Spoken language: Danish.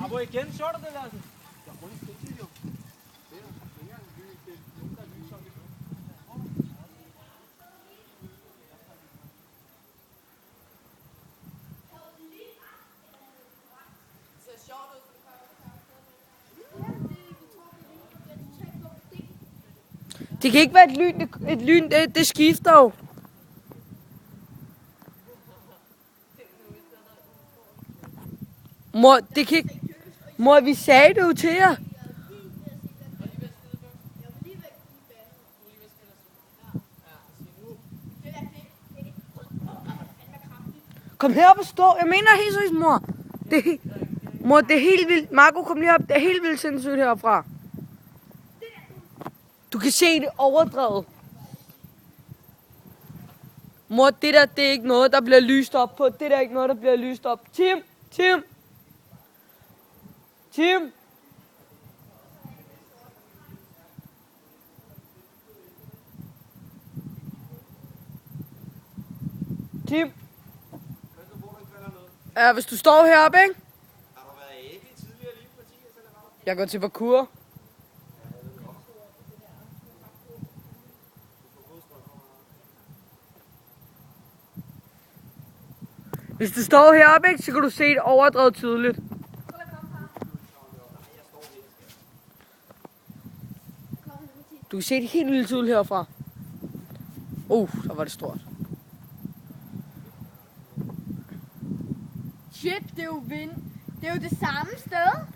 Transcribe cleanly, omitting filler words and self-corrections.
Abo igen, så du det, Lassen? Ja, hvor er det jo? Det kan ikke være et lyn, det skifter jo. Mor, det kan ikke... Mor, vi sagde det jo til jer. Kom herop og stå. Jeg mener helt seriøst, mor. Mor, det er helt vildt. Marco, kom lige op. Det er helt vildt sindssygt herfra. Du kan se det overdrevet. Mor, det der, det er ikke noget, der bliver lyst op på. Det der er ikke noget, der bliver lyst op. Tim! Tim! Tim! Tim! Ja, hvis du står heroppe, ikke? Har du været æblig tidligere lige på partiet, eller hvad? Jeg går til parkour. Hvis du står heroppe, ikke, så kan du se det overdrevet tydeligt. Du kan se det helt vildt tydeligt herfra. Der var det stort. Shit, det er jo det samme sted.